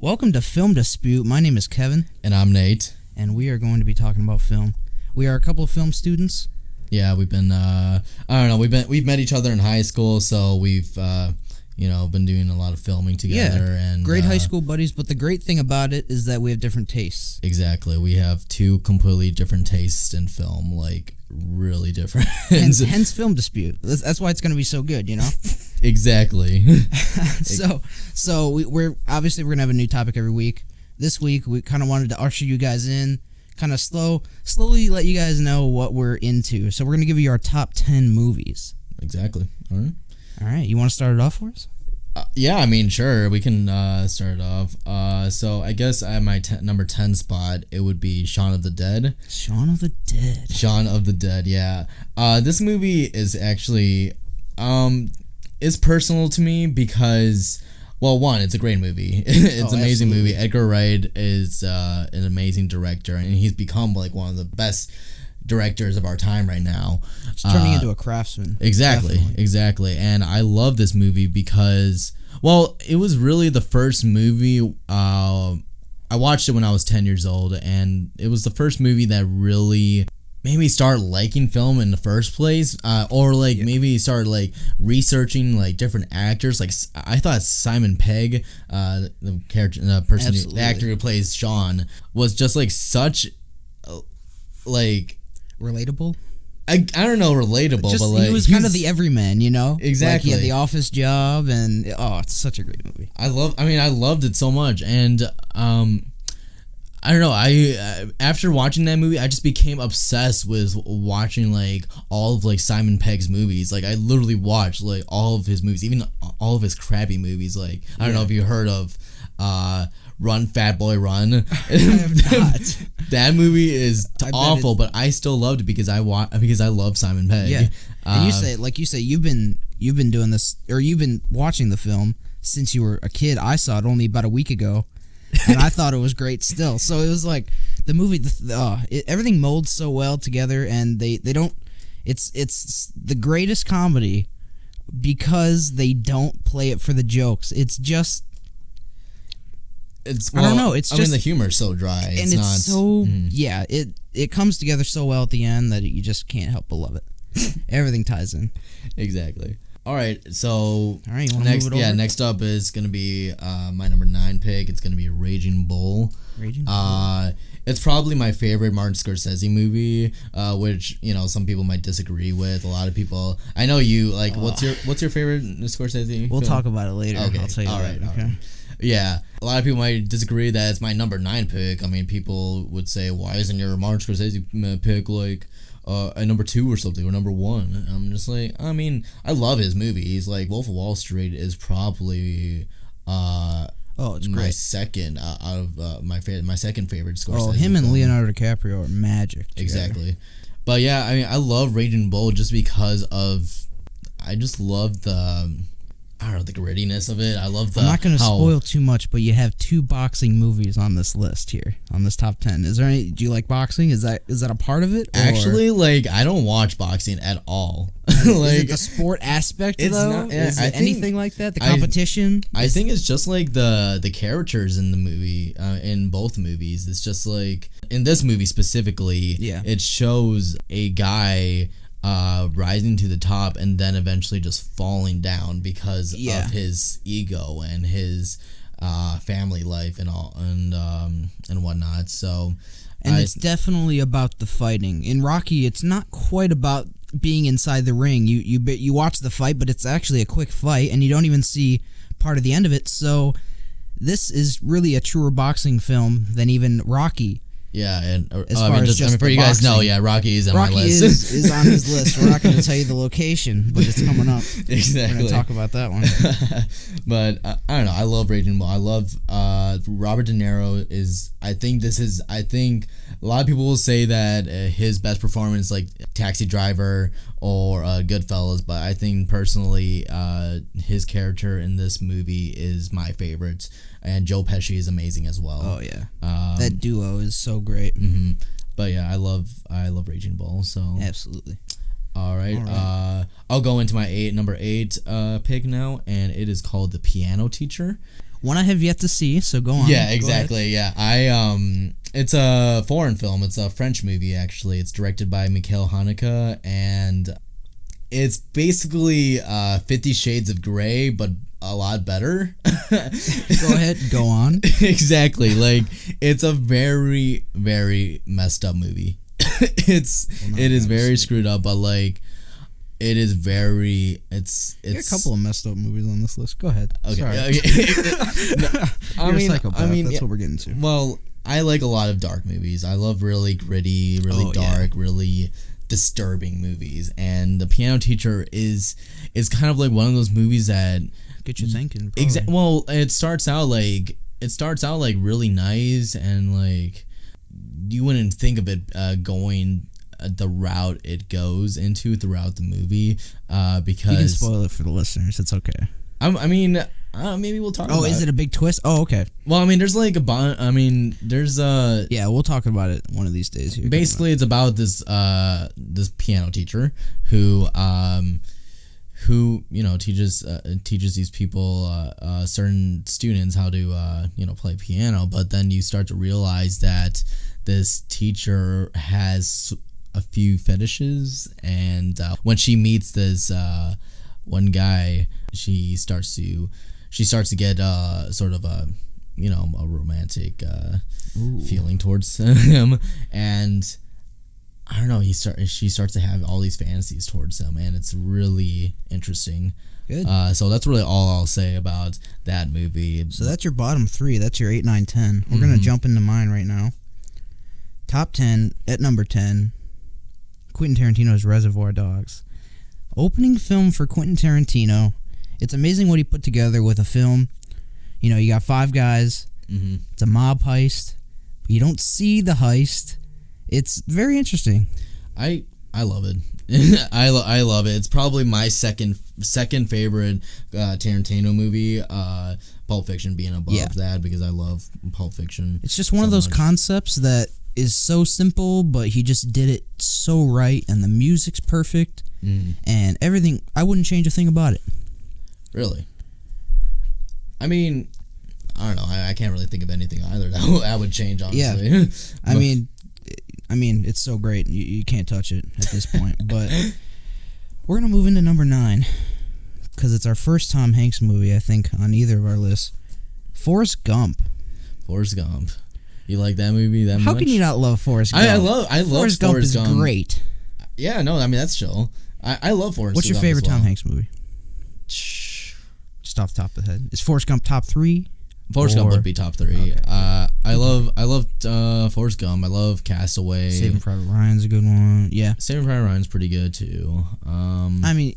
Welcome to Film Dispute. My name is Kevin, And I'm Nate. and we are going to be talking about film. We are a couple of film students. Yeah, we've been I don't know, we've met each other in high school, so we've been doing a lot of filming together and Great high school buddies, but the great thing about it is that we have different tastes. Exactly. We have two completely different tastes in film, like really different. Hence Film Dispute. That's why it's going to be so good, you know? Exactly. We're obviously going to have a new topic every week. This week we kind of wanted to usher you guys in, kind of slowly let you guys know what we're into. So we're going to give you our top 10 movies. Exactly. All right. All right, you want to start it off for us? Yeah, I mean, sure, we can start it off. So I guess at my number 10 spot, it would be Shaun of the Dead. Shaun of the Dead. Shaun of the Dead, yeah. This movie is actually is personal to me because, well, one, it's a great movie. It's an amazing movie. Edgar Wright is an amazing director, and he's become like one of the best directors of our time right now. It's turning into a craftsman. Exactly. And I love this movie because, well, it was really the first movie. I watched it when I was 10 years old, and it was the first movie that really made me start liking film in the first place, maybe start like researching like different actors. Like I thought Simon Pegg, the character, the actor who plays Shaun, was just like such like relatable. I don't know, relatable, just, but like he was kind of the everyman, you know. Exactly. Like he had the office job, and it's such a great movie. I loved it so much, and I don't know. After watching that movie, I just became obsessed with watching like all of like Simon Pegg's movies. Like I literally watched like all of his movies, even all of his crappy movies. Like I don't know if you heard of Run Fat Boy Run. I have not. That movie is awful, but I still loved it because I love Simon Pegg. Yeah, and you say you've been doing this, or you've been watching the film since you were a kid. I saw it only about a week ago, and I thought it was great still. So it was like the movie, everything molds so well together, and they don't. It's the greatest comedy because they don't play it for the jokes. It's just. I don't know. It's just the humor's so dry, and it's so It comes together so well at the end that you just can't help but love it. Everything ties in. Exactly. All right, so you want to move it over? Yeah, next up is gonna be my number 9 pick. It's gonna be Raging Bull. Raging Bull. It's probably my favorite Martin Scorsese movie, which some people might disagree with. A lot of people. I know you like. What's your favorite Scorsese? We'll film? talk about it later. Okay. I'll tell you. All right. Okay. Yeah, a lot of people might disagree that it's my number 9 pick. I mean, people would say, why isn't your Martin Scorsese pick like a number 2 or something, or number 1? And I'm just like, I mean, I love his movies. Like Wolf of Wall Street is probably it's my great. second out of my second favorite Scorsese. Oh, him and film. Leonardo DiCaprio are magic together. Exactly. But yeah, I mean, I love Raging Bull just because I just love the grittiness of it. I love I'm not going to spoil too much, but you have 2 boxing movies on this list here, on this top 10. Is there any? Do you like boxing? Is that a part of it? Or? Actually, like I don't watch boxing at all. Is it the sport aspect though? Is it anything like that? The competition? I think it's just like the characters in the movie, in both movies. It's just like in this movie specifically, it shows a guy rising to the top and then eventually just falling down because of his ego and his family life and all and whatnot. So, and it's definitely about the fighting. In Rocky, it's not quite about being inside the ring. You watch the fight, but it's actually a quick fight, and you don't even see part of the end of it. So, this is really a truer boxing film than even Rocky. Yeah, and for you guys know, Rocky is on my list. Rocky is on his list. We're not going to tell you the location, but it's coming up. Exactly. We're going to talk about that one. But I don't know. I love Raging Bull. I love Robert De Niro I think a lot of people will say that his best performance, like Taxi Driver or Goodfellas, but I think personally his character in this movie is my favorite. And Joe Pesci is amazing as well. Oh yeah, that duo is so great. Mm-hmm. But yeah, I love Raging Bull. So absolutely. All right. I'll go into my number 8 pick now, and it is called The Piano Teacher. One I have yet to see, so go on. Yeah, Go exactly. Yeah, it's a foreign film. It's a French movie actually. It's directed by Mikhail Haneke, and it's basically 50 Shades of Grey, but a lot better. Go ahead, go on. Exactly. Like, it's a very, very messed up movie. It is very screwed up, but like, it is very. It's There are a couple of messed up movies on this list. Go ahead. okay. Sorry. I mean, that's what we're getting to. well, I like a lot of dark movies. I love really gritty, really dark, really disturbing movies. And The Piano Teacher is kind of like one of those movies that Get you thinking. Well, it starts out like really nice, and like you wouldn't think of it going the route it goes into throughout the movie, because You can spoil it for the listeners. It's okay. Maybe we'll talk. Oh, is it a big twist? Oh, okay. Well, I mean, there's like there's Yeah, we'll talk about it one of these days. Here. basically it's about this piano teacher who teaches these people certain students how to play piano, but then you start to realize that this teacher has a few fetishes, and when she meets this one guy, she starts to get sort of a romantic feeling towards him, and I don't know, she starts to have all these fantasies towards him, and it's really interesting. Good. So that's really all I'll say about that movie. So that's your bottom 3. That's your 8, 9, 10. We're gonna jump into mine right now. Top 10 at number 10. Quentin Tarantino's Reservoir Dogs. Opening film for Quentin Tarantino. It's amazing what he put together with a film. You got 5 guys. Mm-hmm. It's a mob heist. But you don't see the heist. It's very interesting. I love it. I love it. It's probably my second favorite Tarantino movie. Pulp Fiction being above that, because I love Pulp Fiction. It's just one of those concepts that is so simple, but he just did it so right, and the music's perfect, and everything. I wouldn't change a thing about it. Really? I mean, I don't know. I can't really think of anything either that I would change, honestly. Yeah. I mean, it's so great. You can't touch it at this point. But we're going to move into number 9, because it's our first Tom Hanks movie, I think, on either of our lists. Forrest Gump. Forrest Gump. You like that movie that much? How can you not love Forrest Gump? I love Forrest Gump is great. Yeah, no, I mean, that's chill. I love Forrest Gump. What's your favorite as well. Tom Hanks movie? Just off the top of the head. Is Forrest Gump top 3? Forrest Gump would be top 3. Okay. I love Forrest Gump. I love Castaway. Saving Private Ryan's a good one. Yeah. Saving Private Ryan's pretty good too. I mean,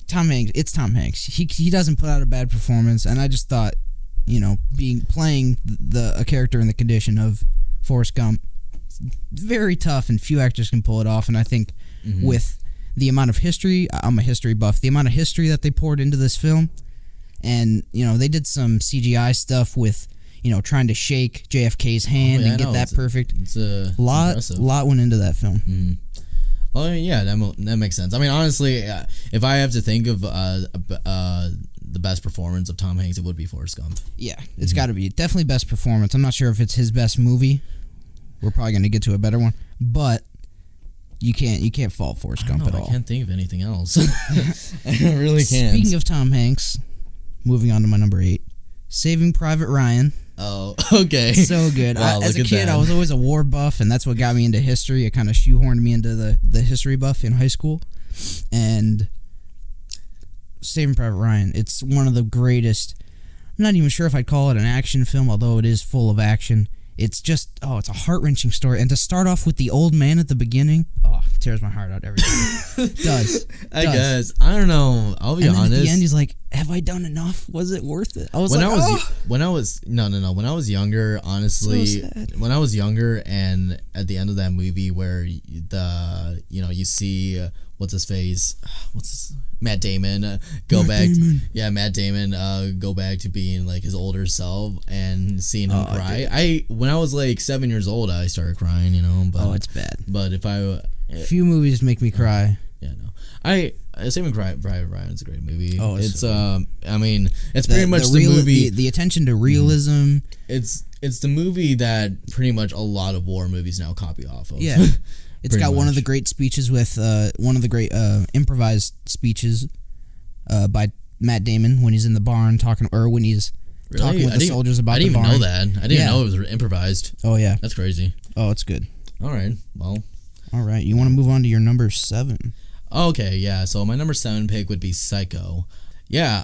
Tom Hanks. It's Tom Hanks. He doesn't put out a bad performance, and I just thought, playing a character in the condition of Forrest Gump, very tough, and few actors can pull it off. And I think with the amount of history, I'm a history buff. The amount of history that they poured into this film, and they did some CGI stuff with trying to shake JFK's hand and get that perfect. It's lot went into that film. Mm-hmm. Well, yeah, that makes sense. I mean, honestly, if I have to think of the best performance of Tom Hanks, it would be Forrest Gump. Yeah, it's got to be definitely best performance. I'm not sure if it's his best movie. We're probably going to get to a better one, but you can't fault Forrest Gump at all. I can't think of anything else. I really can't. Speaking of Tom Hanks, moving on to my number 8, Saving Private Ryan. Oh, okay. So good. Wow, As a kid, I was always a war buff, and that's what got me into history. It kind of shoehorned me into the history buff in high school. And Saving Private Ryan, it's one of the greatest. I'm not even sure if I'd call it an action film, although it is full of action. It's just, it's a heart-wrenching story. And to start off with the old man at the beginning, it tears my heart out every time. Does. I guess. I don't know. I'll be honest. At the end, he's like, have I done enough? Was it worth it? I was when I was younger, honestly, So sad. when I was younger, and at the end of that movie where you see what's his face, Matt Damon go back. Yeah, Matt Damon go back to being like his older self, and seeing him cry. When I was like 7 years old, I started crying. But it's bad. But if I few movies make me cry. Yeah, no. Saving Private Ryan is a great movie. Oh, it's so I mean, it's pretty much the movie. The attention to realism. It's the movie that pretty much a lot of war movies now copy off of. Yeah, it's got one of the great speeches with one of the great improvised speeches by Matt Damon when he's in the barn talking, or when he's talking with the soldiers about the barn. I didn't even know that. I didn't know it was improvised. Oh yeah, that's crazy. Oh, it's good. All right, well. All right, you want to move on to your number 7? Okay, yeah. So my number 7 pick would be Psycho. Yeah,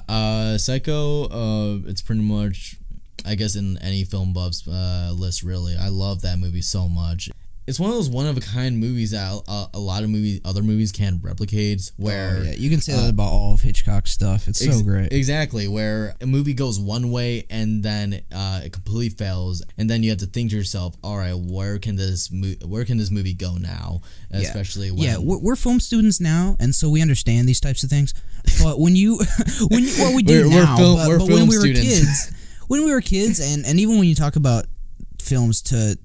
Psycho. It's pretty much, I guess, in any film buff's list. Really, I love that movie so much. It's one of those one of a kind movies that a lot of other movies can't replicate. Where you can say that about all of Hitchcock's stuff. It's so great. Exactly, where a movie goes one way and then it completely fails, and then you have to think to yourself, all right, where can this movie go now? Especially when we're film students now, and so we understand these types of things. But when we do now, but when we were kids, and even when you talk about films to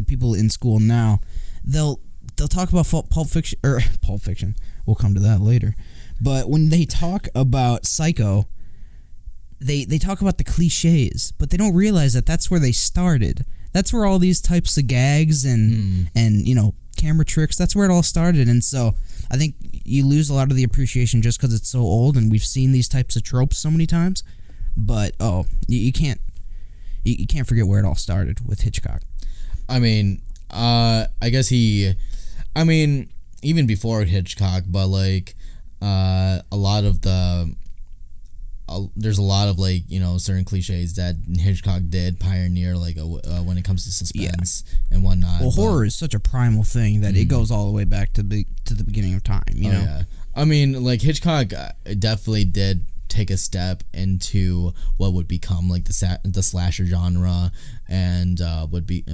people in school now, they'll talk about Pulp Fiction. We'll come to that later. But when they talk about Psycho, they talk about the cliches, but they don't realize that that's where they started. That's where all these types of gags and camera tricks, that's where it all started. And so I think you lose a lot of the appreciation just because it's so old and we've seen these types of tropes so many times. But you can't forget where it all started with Hitchcock. I mean, I guess even before Hitchcock, but like a lot of there's a lot of certain cliches that Hitchcock did pioneer, like when it comes to suspense and whatnot. Well, horror is such a primal thing that it goes all the way back to the beginning of time. You know. Yeah. I mean, like Hitchcock definitely did take a step into what would become like the slasher genre, and there would be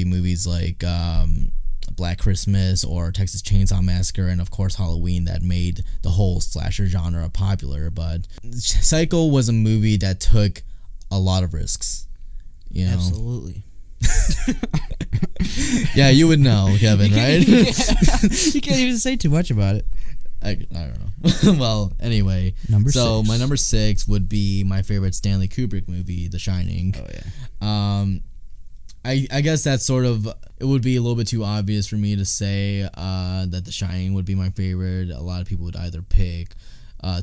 movies like Black Christmas or Texas Chainsaw Massacre, and of course Halloween, that made the whole slasher genre popular. But Psycho was a movie that took a lot of risks. Absolutely. Yeah, you would know, Kevin, right? You can't even say too much about it. I don't know. Well, anyway. So my number 6 would be my favorite Stanley Kubrick movie, The Shining. Oh yeah. I guess that's sort of, it would be a little bit too obvious for me to say that The Shining would be my favorite. A lot of people would either pick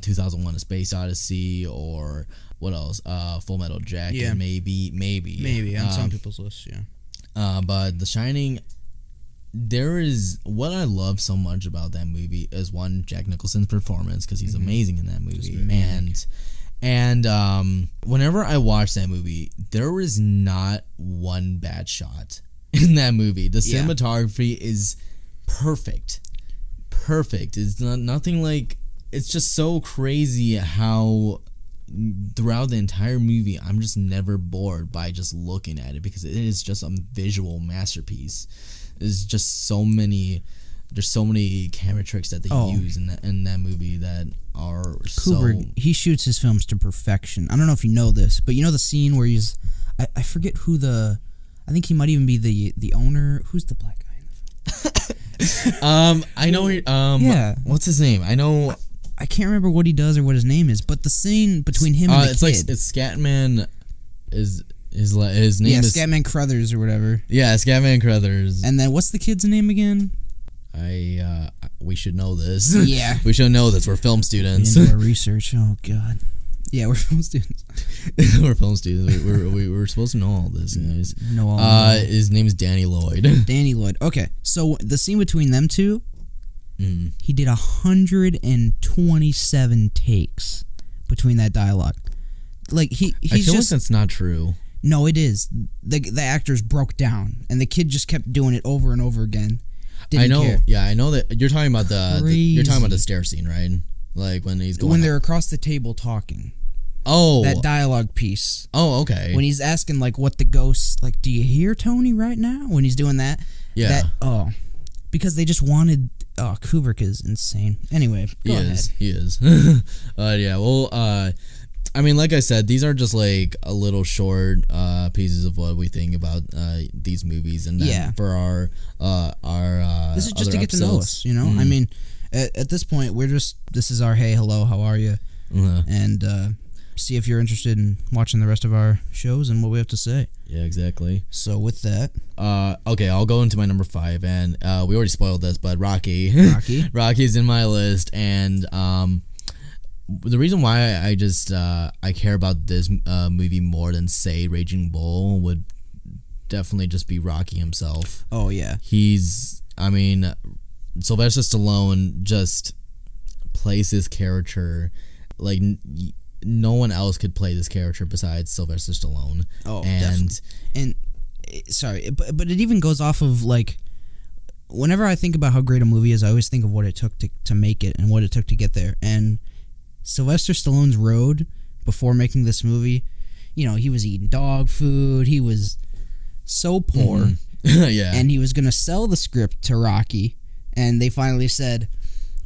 2001: A Space Odyssey, or what else? Full Metal Jacket. Yeah. Maybe on some people's lists. Yeah. But The Shining. There is what I love so much about that movie is, one, Jack Nicholson's performance, because he's amazing in that movie, and whenever I watch that movie, there is not one bad shot in that movie. The cinematography is perfect. It's nothing like, it's just so crazy how throughout the entire movie I'm just never bored by just looking at it, because it is just a visual masterpiece. There's just so many camera tricks that they use in that movie that are Kubrick, he shoots his films to perfection. I don't know if you know this, but you know the scene where he's, I forget who I think he might even be the owner. Who's the black guy in the film? I know. What's his name? I know. I can't remember what he does or what his name is, but the scene between him and the kid. It's Scatman. His name is Scatman Crothers or whatever. Yeah, Scatman Crothers. And then what's the kid's name again? We should know this. Yeah, we should know this. We're film students. Into our research. Oh God. Yeah, we're film students. We're film students. We're supposed to know all this, guys. Know all. His name is Danny Lloyd. Danny Lloyd. Okay, so the scene between them two, he did 127 takes between that dialogue. Like I feel like that's not true. No, it is. The actors broke down, and the kid just kept doing it over and over again. Didn't care. Yeah, I know that you're talking about you're talking about the stair scene, right? Like when they're across the table talking. Oh, that dialogue piece. Oh, okay. When he's asking like what the ghost, like, do you hear Tony right now? When he's doing that. Yeah. Because they just wanted. Oh, Kubrick is insane. Anyway, go ahead. He is. Yeah. Well, I mean, like I said, these are just like a little short pieces of what we think about these movies, and then for our this is just other to get to know us, you know. I mean, at this point, this is our hey, hello, how are you, and see if you're interested in watching the rest of our shows and what we have to say. Yeah, exactly. So with that, okay, I'll go into my number 5, and we already spoiled this, but Rocky, Rocky's in my list, and the reason why I care about this movie more than say Raging Bull would definitely just be Rocky himself. Oh yeah, I mean, Sylvester Stallone just plays his character like no one else could play this character besides Sylvester Stallone. Oh, definitely. And sorry, but it even goes off of like, whenever I think about how great a movie is, I always think of what it took to make it and what it took to get there. And Sylvester Stallone's road before making this movie, you know, he was eating dog food. He was so poor. Yeah. And he was going to sell the script to Rocky. And they finally said,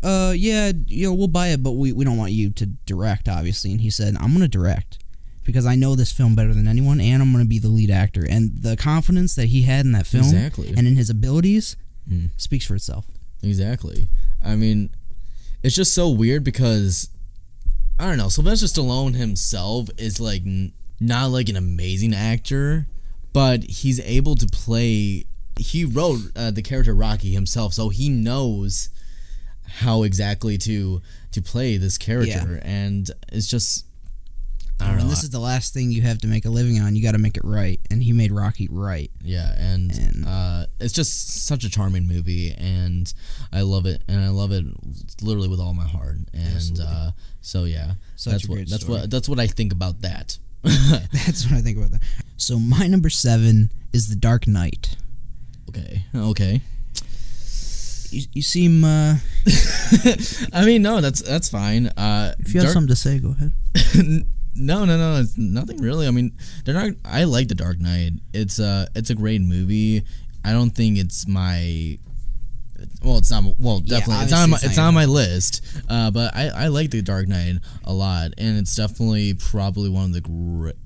yeah, you know, we'll buy it, but we don't want you to direct, obviously. And he said, I'm going to direct because I know this film better than anyone, and I'm going to be the lead actor. And the confidence that he had in that film and in his abilities speaks for itself. Exactly. I mean, it's just so weird because, I don't know, Sylvester Stallone himself is like not like an amazing actor, but he's able to play. He wrote the character Rocky himself, so he knows how exactly to play this character, and it's just, I don't know. And this is the last thing you have to make a living on. You got to make it right, and he made Rocky right. Yeah, and it's just such a charming movie, and I love it, and I love it literally with all my heart. And so yeah, that's what I think about that. That's what I think about that. So my number 7 is The Dark Knight. Okay. You seem. I mean, no, that's fine. If you have something to say, go ahead. No, it's nothing really. I mean, I like The Dark Knight. It's a great movie. I don't think it's my. Well, it's not. Well, definitely, it's on my list. But I like The Dark Knight a lot, and it's definitely probably one of the great.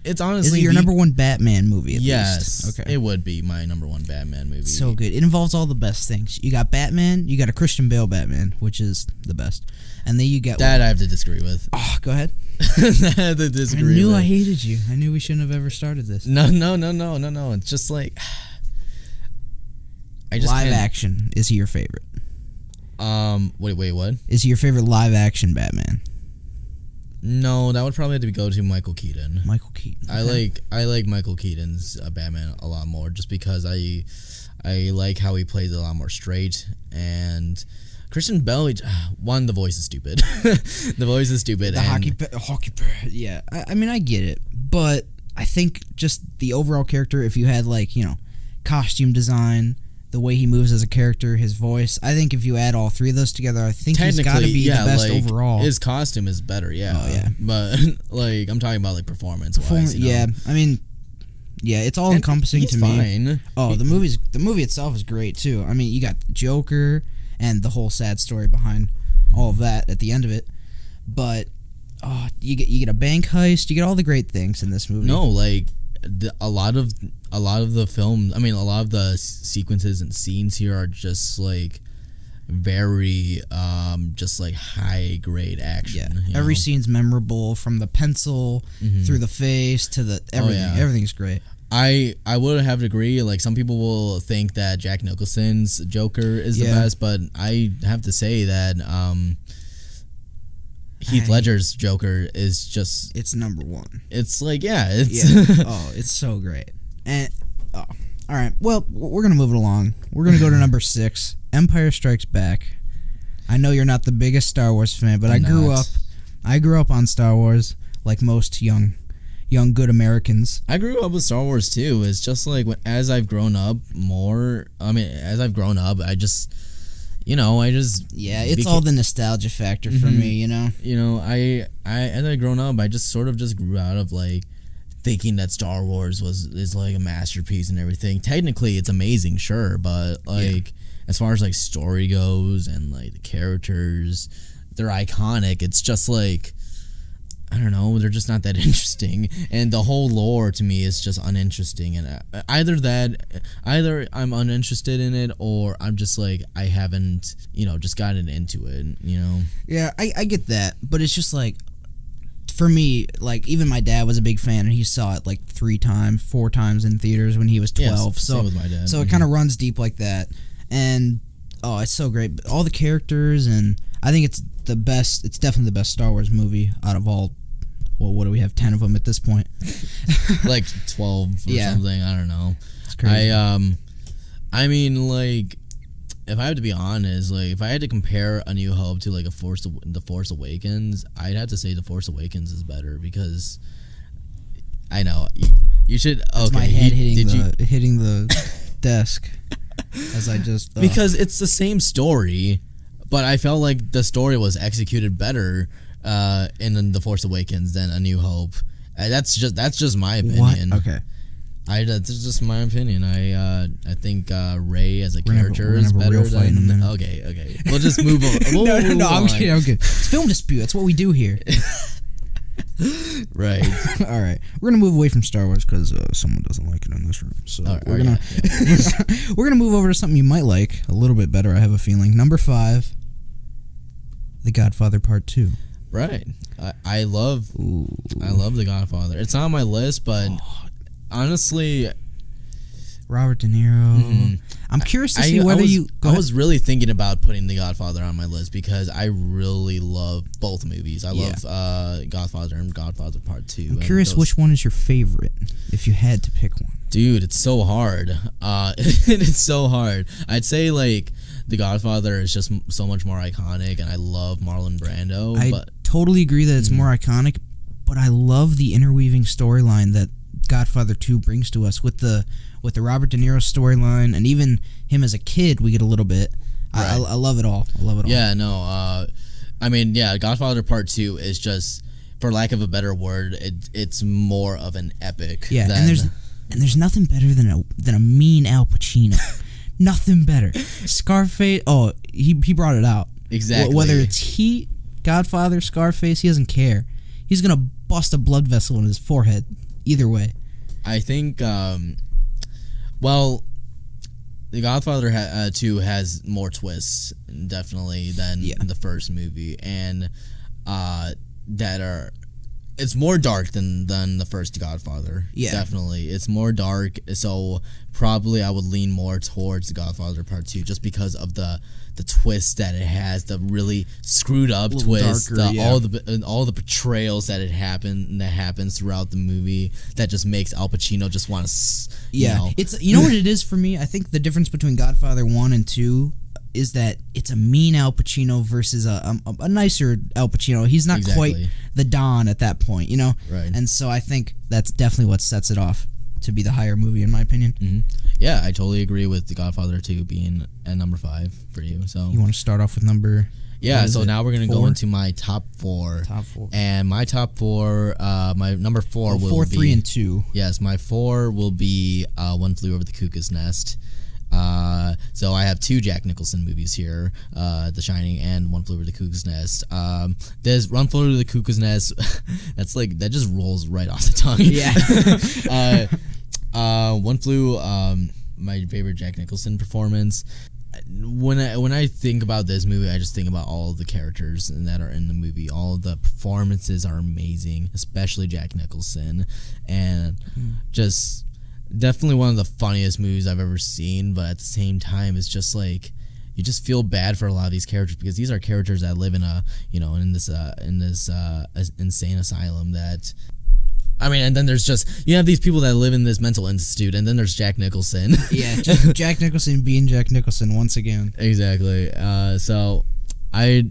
It's honestly your number 1 Batman movie. At yes, least? Okay. It would be my number 1 Batman movie. So good. It involves all the best things. You got Batman. You got a Christian Bale Batman, which is the best, and then you get that I have to disagree with. Oh, go ahead. I have to disagree. I knew I hated you. I knew we shouldn't have ever started this. No. It's just like live action. Is he your favorite? Wait, what? Is he your favorite live action Batman? No, that would probably have to go to Michael Keaton. Michael Keaton. Okay. I like Michael Keaton's Batman a lot more, just because I like how he plays it a lot more straight. And Christian Bale, the voice is stupid. The voice is stupid. Hockey. Yeah, I mean, I get it, but I think just the overall character. If you had like, you know, costume design, the way he moves as a character, his voice. I think if you add all 3 of those together, I think he's got to be the best overall. His costume is better, yeah. Oh, yeah. But like, I'm talking about like performance-wise. Yeah, I mean, yeah, it's all encompassing to me. Fine. Oh, the movie itself is great too. I mean, you got Joker and the whole sad story behind all of that at the end of it, but you get a bank heist. You get all the great things in this movie. No, like. A lot of the film, I mean, a lot of the sequences and scenes here are just like very just like high grade action. Yeah, every scene's memorable, from the pencil through the face to the everything. Oh, yeah. Everything's great. I would have to agree. Like, some people will think that Jack Nicholson's Joker is the best, but I have to say that Heath Ledger's Joker is just... It's number 1. It's like, Oh, it's so great. And, all right. Well, we're going to move it along. We're going to go to number 6, Empire Strikes Back. I know you're not the biggest Star Wars fan, but I grew up on Star Wars, like most young good Americans. I grew up with Star Wars, too. It's just like, as I've grown up, I just... You know, it's all the nostalgia factor for me, you know. You know, I as I grown up, I just sort of just grew out of like thinking that Star Wars is like a masterpiece and everything. Technically, it's amazing, sure, but like as far as like story goes and like the characters, they're iconic. It's just like I don't know, they're just not that interesting, and the whole lore to me is just uninteresting. And either I'm uninterested in it, or I'm just like I haven't, just gotten into it. Yeah, I get that, but it's just like, for me, like, even my dad was a big fan, and he saw it like 4 times in theaters when he was 12. Same with my dad. So it kind of runs deep like that, and it's so great. All the characters, and I think it's the best. It's definitely the best Star Wars movie out of all. Well, what do we have? 10 of them at this point. Like 12 or something. I don't know. It's crazy. I mean, like, if I have to be honest, like, if I had to compare A New Hope to like The Force Awakens, I'd have to say The Force Awakens is better, because I know you should. That's okay, my head hitting the desk as I just because it's the same story, but I felt like the story was executed better in The Force Awakens than A New Hope. That's just my opinion. What? Okay. That's just my opinion. I think Rey as a character is better than. Okay. We'll just move on. No, I'm kidding. It's film dispute. That's what we do here. Right. All right. We're gonna move away from Star Wars because someone doesn't like it in this room. So we're gonna move over to something you might like a little bit better. I have a feeling. Number 5, The Godfather Part 2. Right. I love The Godfather. It's not on my list, but honestly, Robert De Niro. Mm-hmm. I'm curious to see whether I was really thinking about putting The Godfather on my list because I really love both movies. I love Godfather and Godfather Part 2. I'm curious which one is your favorite, if you had to pick one. Dude, it's so hard. It's so hard. I'd say, like, The Godfather is just so much more iconic, and I love Marlon Brando. I totally agree that it's more iconic, but I love the interweaving storyline that Godfather 2 brings to us with the Robert De Niro storyline, and even him as a kid we get a little bit. Right. I love it all. Yeah, no. I mean, yeah, Godfather Part 2 is just, for lack of a better word, it's more of an epic. Yeah, and there's nothing better than a mean Al Pacino. Nothing better. Scarface. Oh, he brought it out. Exactly. Whether it's Heat, Godfather, Scarface, he doesn't care. He's gonna bust a blood vessel in his forehead. Either way. I think, The Godfather 2 has more twists, definitely, than the first movie, and it's more dark than the first Godfather. Yeah, definitely, it's more dark. So probably I would lean more towards The Godfather Part 2, just because of the twist that it has, the really screwed up twist, all the betrayals that happens throughout the movie that just makes Al Pacino just want to. It's what it is for me. I think the difference between Godfather 1 and 2 is that it's a mean Al Pacino versus a nicer Al Pacino. He's not quite the Don at that point, Right. And so I think that's definitely what sets it off to be the higher movie, in my opinion. Mm-hmm. Yeah, I totally agree with The Godfather 2 being at number 5 for you. So you want to start off with number? Yeah, so now we're gonna go into my top 4. And my top 4, my number 4 will be 4, 3, and 2. Yes, my 4 will be One Flew Over the Cuckoo's Nest. So I have 2 Jack Nicholson movies here, The Shining and One Flew Over the Cuckoo's Nest. There's One Flew Over the Cuckoo's Nest. that just rolls right off the tongue. Yeah. One Flew, my favorite Jack Nicholson performance. When I think about this movie, I just think about all of the characters that are in the movie. All of the performances are amazing, especially Jack Nicholson, and just definitely one of the funniest movies I've ever seen. But at the same time, it's just like you just feel bad for a lot of these characters, because these are characters that live in in this insane asylum that. I mean, and then there's you have these people that live in this mental institute, and then there's Jack Nicholson. Yeah, just Jack Nicholson being Jack Nicholson once again. Exactly. So I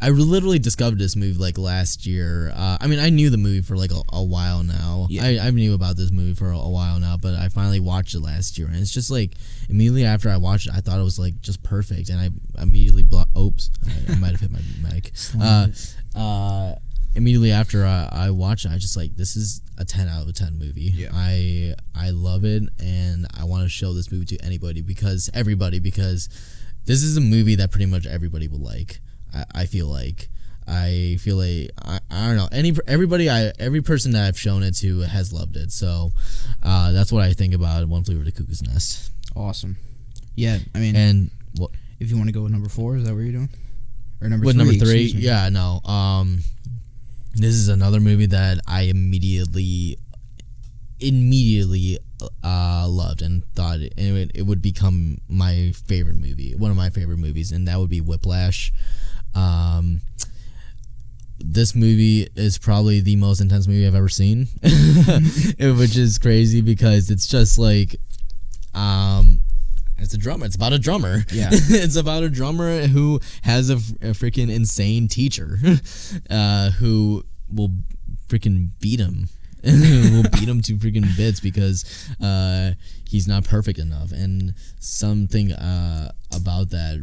literally discovered this movie like last year. I mean, I knew the movie for like a while now. Yeah. I knew about this movie for a while now, but I finally watched it last year, and it's just like immediately after I watched it, I thought it was like just perfect, and I immediately oops, I might have hit my mic. Immediately after I watched it, I just like, this is a 10 out of 10 movie. Yeah. I love it, and I want to show this movie to everybody, because this is a movie that pretty much everybody will like. I feel like I feel like I don't know every person that I've shown it to has loved it. So that's what I think about One Flew Over the Cuckoo's Nest. Awesome. Yeah, I mean, And if you want to go with number 4, is that what you're doing? Or number 3? With number 3, excuse me. yeah, no. This is another movie that I immediately loved and thought it would become my favorite movie, one of my favorite movies, and that would be Whiplash. This movie is probably the most intense movie I've ever seen, which is crazy because it's just like, it's a drummer. It's about a drummer. Yeah. It's about a drummer who has a freaking insane teacher who will freaking beat him. Will beat him to freaking bits because he's not perfect enough. And something about that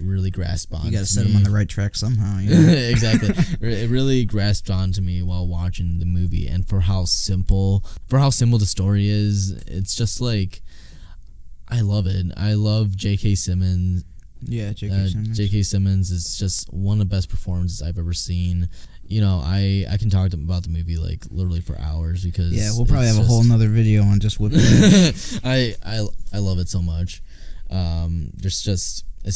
really grasped on. You gotta set him on the right track somehow. You know? Exactly. It really grasped onto me while watching the movie, and for how simple the story is. It's just like, I love it. I love J.K. Simmons. Yeah, J.K. Simmons. J.K. Simmons is just one of the best performances I've ever seen. You know, I can talk about the movie like literally for hours because we'll probably have a whole nother video on just Whiplash. I love it so much. It's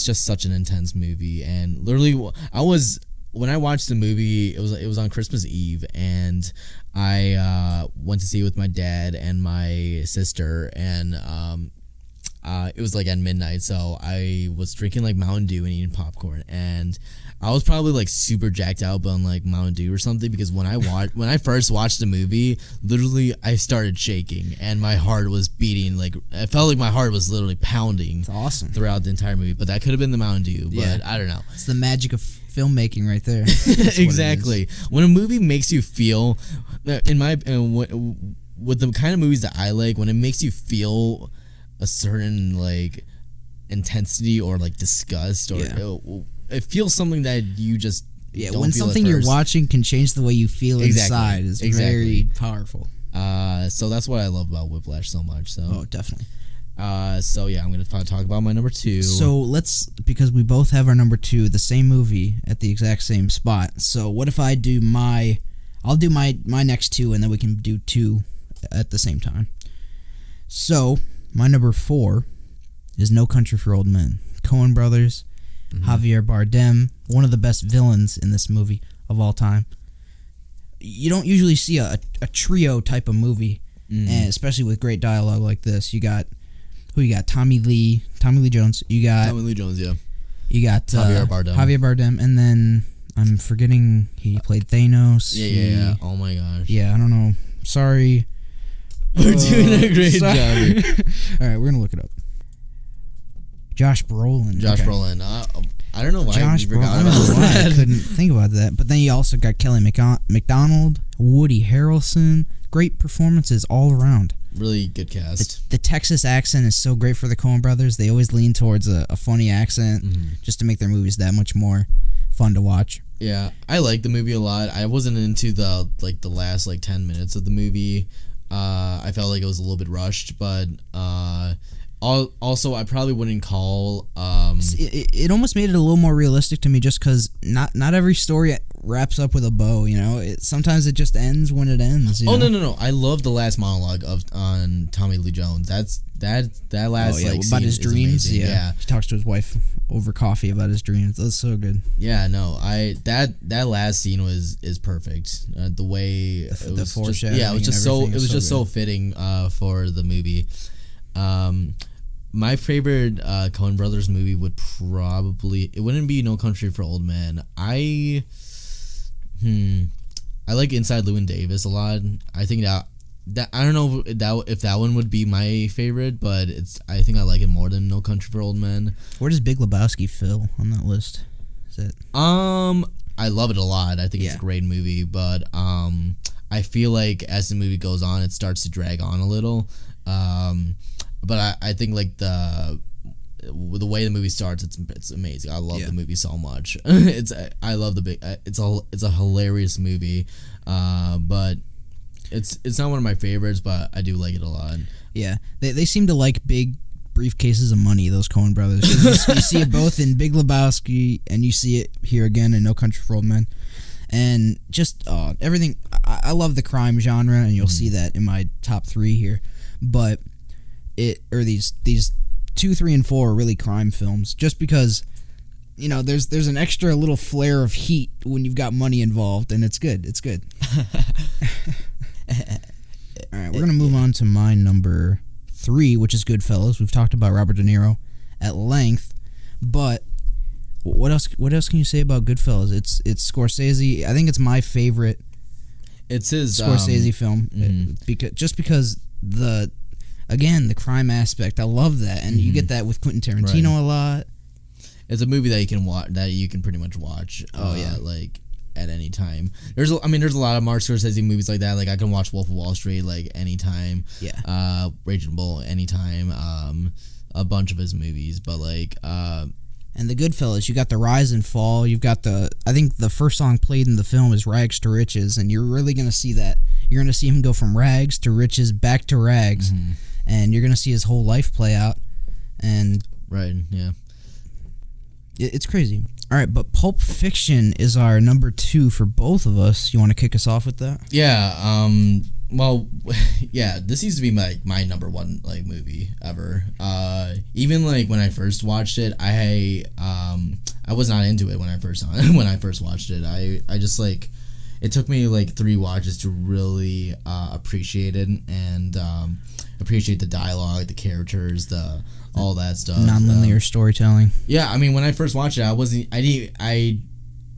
just such an intense movie, and literally when I watched the movie, it was on Christmas Eve, and I went to see it with my dad and my sister, and it was like at midnight, so I was drinking like Mountain Dew and eating popcorn, and I was probably like super jacked out on like Mountain Dew or something, because when I first watched the movie, literally I started shaking and my heart was beating, like I felt like my heart was literally pounding. It's awesome Throughout the entire movie, but that could have been the Mountain Dew, but Yeah. I don't know. It's the magic of filmmaking right there. That's what it Exactly. is. When a movie makes you feel, with the kind of movies that I like, when it makes you feel a certain like intensity or like disgust, or it feels something that you just don't when feel at something you're first. watching can change the way you feel inside is Exactly. very powerful. So that's what I love about Whiplash so much. So Oh, definitely. so yeah, I'm gonna talk about my number 2. So because we both have our number 2, the same movie at the exact same spot. So what if I'll do my next 2, and then we can do 2 at the same time. So my number 4 is No Country for Old Men. Coen Brothers, Javier Bardem, one of the best villains in this movie of all time. You don't usually see a trio type of movie, and especially with great dialogue like this. You got Tommy Lee Jones. You got Tommy Lee Jones, yeah. You got Javier Bardem, and then I'm forgetting he played Thanos. Yeah. Oh my gosh. Yeah, I don't know. Sorry. We're doing a great job here. All right, we're gonna look it up. Josh Brolin. Josh Okay. Brolin. I don't know why Josh we Brolin. forgot I don't about know why I that. couldn't think about that. But then you also got Kelly MacDonald, Woody Harrelson. Great performances all around. Really good cast. The Texas accent is so great for the Coen brothers. They always lean towards a funny accent just to make their movies that much more fun to watch. Yeah, I like the movie a lot. I wasn't into the last 10 minutes of the movie. I felt like it was a little bit rushed, but also I probably wouldn't call It almost made it a little more realistic to me, just because not every story wraps up with a bow. You know, sometimes it just ends when it ends. You know? No! I love the last monologue on Tommy Lee Jones. That last about scene his is dreams. amazing. Yeah, he talks to his wife over coffee about his dreams. That's so good. Yeah, no, that last scene is perfect. The way The foreshadowing. it was just and everything is so good. fitting for the movie. My favorite Coen Brothers movie would it wouldn't be No Country for Old Men. I like Inside Llewyn Davis a lot. I think that I don't know if that one would be my favorite, but I think I like it more than No Country for Old Men. Where does Big Lebowski fill on that list? Is it? I love it a lot. I think it's Yeah. a great movie, but I feel like as the movie goes on, it starts to drag on a little. But I think like the way the movie starts, it's amazing. I love the movie so much. I love it's a hilarious movie. But it's not one of my favorites, but I do like it a lot. Yeah, they seem to like big briefcases of money, those Coen brothers. You see it both in Big Lebowski, and you see it here again in No Country for Old Men. And just everything. I love the crime genre, and you'll see that in my top 3 here. But these 2, 3, and 4 are really crime films, just because there's an extra little flare of heat when you've got money involved, and it's good. It's good. All right, we're gonna move on to my number 3, which is Goodfellas. We've talked about Robert De Niro at length, but what else can you say about Goodfellas? It's Scorsese. I think it's my favorite. It's his Scorsese film, because the crime aspect. I love that, and you get that with Quentin Tarantino a lot. It's a movie that you can watch, that you can pretty much watch. Like at any time. There's a lot of Martin Scorsese movies like that. Like I can watch Wolf of Wall Street like anytime. Yeah. Raging Bull anytime. A bunch of his movies, but like and the Goodfellas, you got the rise and fall. You've got I think the first song played in the film is Rags to Riches, and you're really going to see that. You're going to see him go from rags to riches back to rags, and you're going to see his whole life play out. And right, yeah. It's crazy. All right, but Pulp Fiction is our number 2 for both of us. You want to kick us off with that? Yeah, well, yeah, this used to be my number 1 like movie ever. Even like when I first watched it, I was not into it when I first watched it. I just like, it took me like 3 watches to really appreciate it and appreciate the dialogue, the characters, all that stuff. Non-linear storytelling. Yeah, I mean, when I first watched it,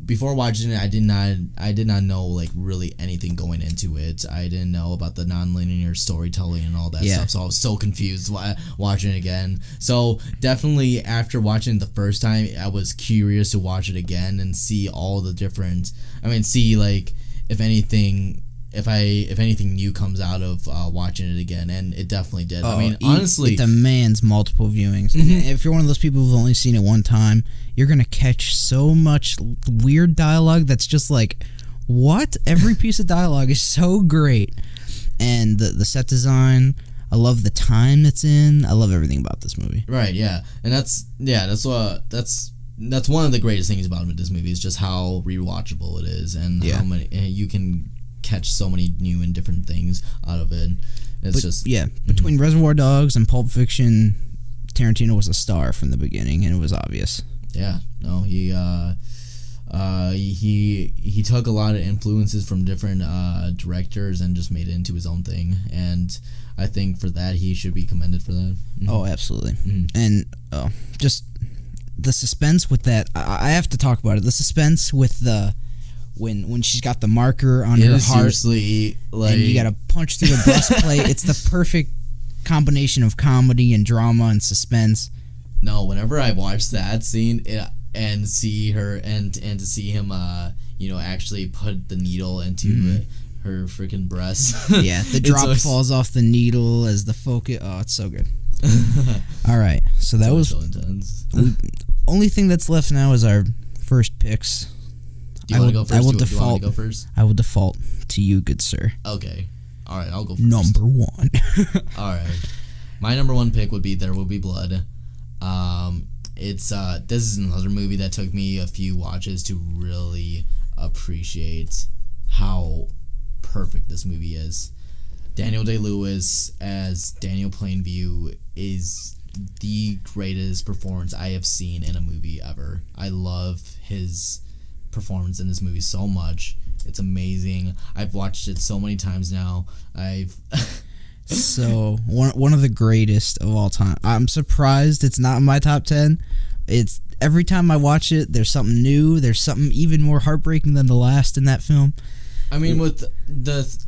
before watching it, I did not know like really anything going into it. I didn't know about the non-linear storytelling and all that stuff, so I was so confused watching it again. So definitely after watching it the first time, I was curious to watch it again and see all the different. See like if anything new comes out of watching it again, and it definitely did. Honestly, it demands multiple viewings. If you're one of those people who've only seen it one time, you're gonna catch so much weird dialogue that's just like, what? Every piece of dialogue is so great, and the set design. I love the time it's in. I love everything about this movie. Right? Yeah, and that's one of the greatest things about this movie is just how rewatchable it is, and how many you can catch so many new and different things out of it. Between Reservoir Dogs and Pulp Fiction, Tarantino was a star from the beginning, and it was obvious. Yeah, no, he took a lot of influences from different directors and just made it into his own thing, and I think for that he should be commended for that. Oh, absolutely. And just the suspense with that, I have to talk about it. The suspense with the when she's got the marker on her heart, seriously, like, and you gotta punch through the breastplate. It's the perfect combination of comedy and drama and suspense. No, whenever I watch that scene and see her and to see him, actually put the needle into her freaking breast. Yeah, the drop falls off the needle as the focus. Oh, it's so good. All right, so that was so intense. Only thing that's left now is our first picks. Do you want to go first? I will default. Do you want to go first? I will default to you, good sir. Okay. All right, I'll go first. Number 1. All right. My number 1 pick would be There Will Be Blood. This is another movie that took me a few watches to really appreciate how perfect this movie is. Daniel Day-Lewis as Daniel Plainview is the greatest performance I have seen in a movie ever. I love his performance in this movie so much. It's amazing. I've watched it so many times now. So one of the greatest of all time. I'm surprised it's not in my top 10. It's every time I watch it, there's something new. There's something even more heartbreaking than the last in that film. I mean,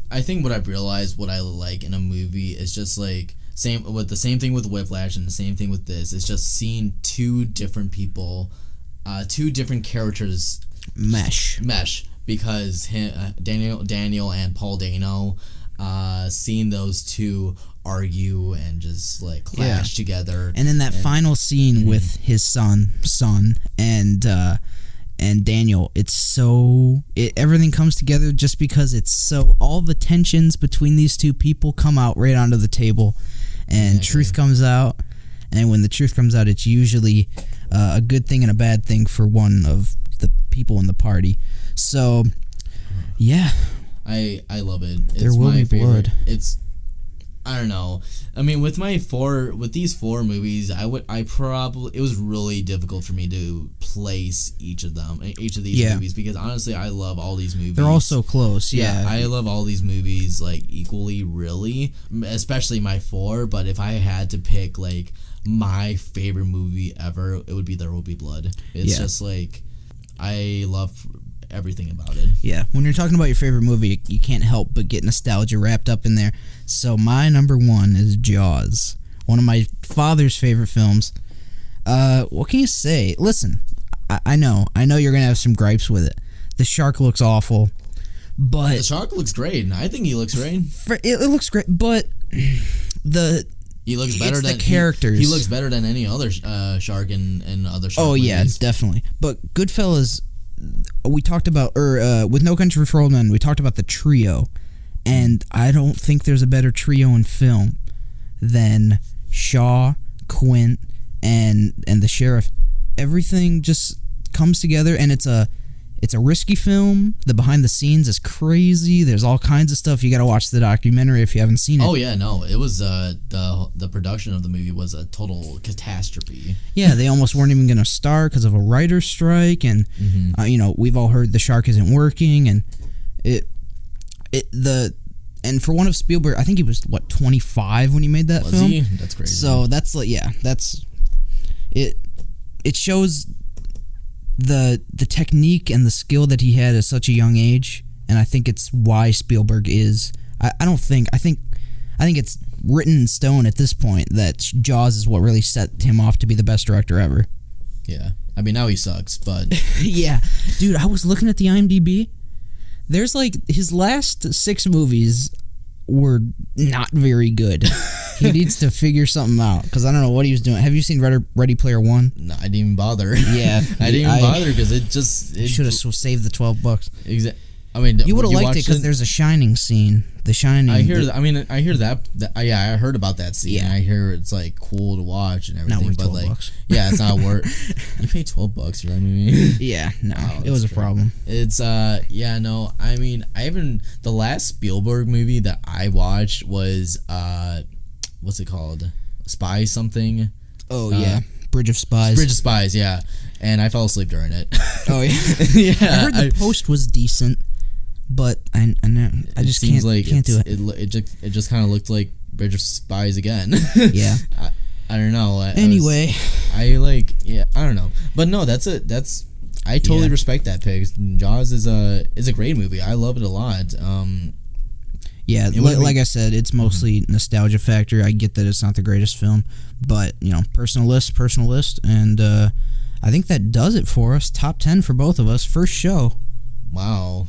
I think what I've realized, what I like in a movie is just like the same thing with Whiplash and the same thing with this. It's just seeing two different people, two different characters mesh because Daniel and Paul Dano, seeing those two argue and just like clash together, and then that final scene with his son and Daniel, everything comes together just because all the tensions between these two people come out right onto the table, and truth comes out, and when the truth comes out, it's usually a good thing and a bad thing for one of the people in the party. So, yeah, I love it. It's there will my be favorite. blood. It's, I don't know. I mean, with these four movies, it was really difficult for me to place each of these movies, because honestly, I love all these movies. They're all so close. Yeah, I love all these movies like equally, really, especially my four. But if I had to pick like my favorite movie ever, it would be There Will Be Blood. It's just like, I love everything about it. Yeah, when you're talking about your favorite movie, you can't help but get nostalgia wrapped up in there. So my number one is Jaws, one of my father's favorite films. What can you say? Listen, I know you're gonna have some gripes with it. The shark looks awful, but The shark looks great, and I think he looks great. It looks great, but He looks better than the characters. He looks better than any other shark in other shark movies. Yeah, definitely. But Goodfellas, we talked about, with No Country for Old Men, we talked about the trio, and I don't think there's a better trio in film than Shaw, Quint, and the sheriff. Everything just comes together, and it's a risky film. The behind the scenes is crazy. There's all kinds of stuff. You got to watch the documentary if you haven't seen it. Oh yeah, no, it was the production of the movie was a total catastrophe. Yeah, they almost weren't even going to star because of a writer's strike, and we've all heard the shark isn't working, and and for one of Spielberg, I think he was 25 when he made that film. He? That's crazy. So that's it. It shows the technique and the skill that he had at such a young age, and I think it's why Spielberg is. I think it's written in stone at this point that Jaws is what really set him off to be the best director ever. Yeah, I mean, now he sucks, but yeah, dude, I was looking at the IMDb. There's like his last 6 movies were not very good. He needs to figure something out, because I don't know what he was doing. Have you seen Ready Player One? no, I didn't even bother. Yeah, I didn't even bother because it should have saved the $12. I mean, You would have liked it because there's a Shining scene. The Shining. I hear that. Yeah, I heard about that scene. Yeah. I hear it's like cool to watch and everything. Not worth but $12. like, yeah, it's not worth. You paid $12 for that movie. Yeah, no, Oh, it was a that's great. problem. It's yeah, no. I mean, the last Spielberg movie that I watched was what's it called? Spy something. Oh yeah, Bridge of Spies. Bridge of Spies, yeah. And I fell asleep during it. Oh yeah. Yeah. I heard the post was decent, but I just can't do it. It just kind of looked like Bridge of Spies again. Yeah. I don't know. Anyway, I don't know. But no, I totally respect that pick. Jaws is a great movie. I love it a lot. yeah, like I said, it's mostly nostalgia factor. I get that it's not the greatest film, but personal list, and I think that does it for us. Top 10 for both of us. First show. Wow,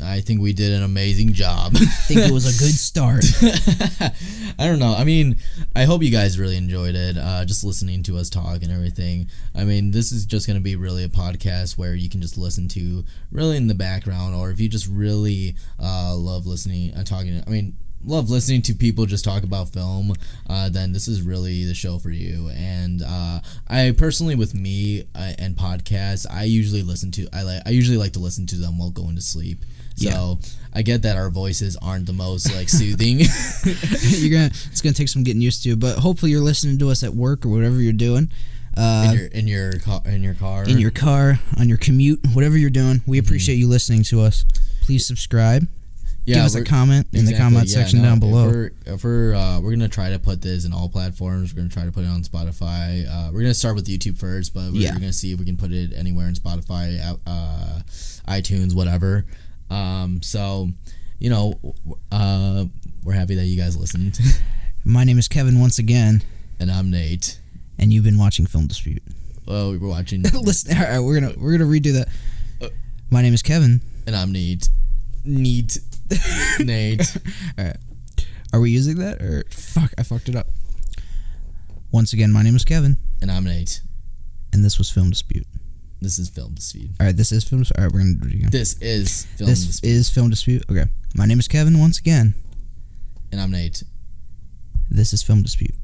I think we did an amazing job. I think it was a good start. I don't know. I mean, I hope you guys really enjoyed it, just listening to us talk and everything. I mean, this is just going to be really a podcast where you can just listen to really in the background, or if you just really love listening, love listening to people just talk about film, then this is really the show for you. And I personally, with me and podcasts, I usually like to listen to them while going to sleep. So I get that our voices aren't the most like soothing. It's gonna take some getting used to, but hopefully you're listening to us at work or whatever you're doing. In your car, in your car, on your commute, whatever you're doing. We appreciate you listening to us. Please subscribe. Give us a comment in the comment section down below. We're gonna try to put this in all platforms. We're gonna try to put it on Spotify. We're gonna start with YouTube first, but we're gonna see if we can put it anywhere in Spotify, iTunes, whatever. So, we're happy that you guys listened. My name is Kevin once again, and I'm Nate, and you've been watching Film Dispute. Well, we were watching. Listen, all right, we're gonna redo that. My name is Kevin, and I'm Nate. Nate. All right. Are we using that or fuck? I fucked it up. Once again, my name is Kevin, and I'm Nate, and this was Film Dispute. This is Film Dispute. All right, this is Film Dispute. All right, we're gonna do it again. This is Film Dispute. Okay, my name is Kevin once again, and I'm Nate. This is Film Dispute.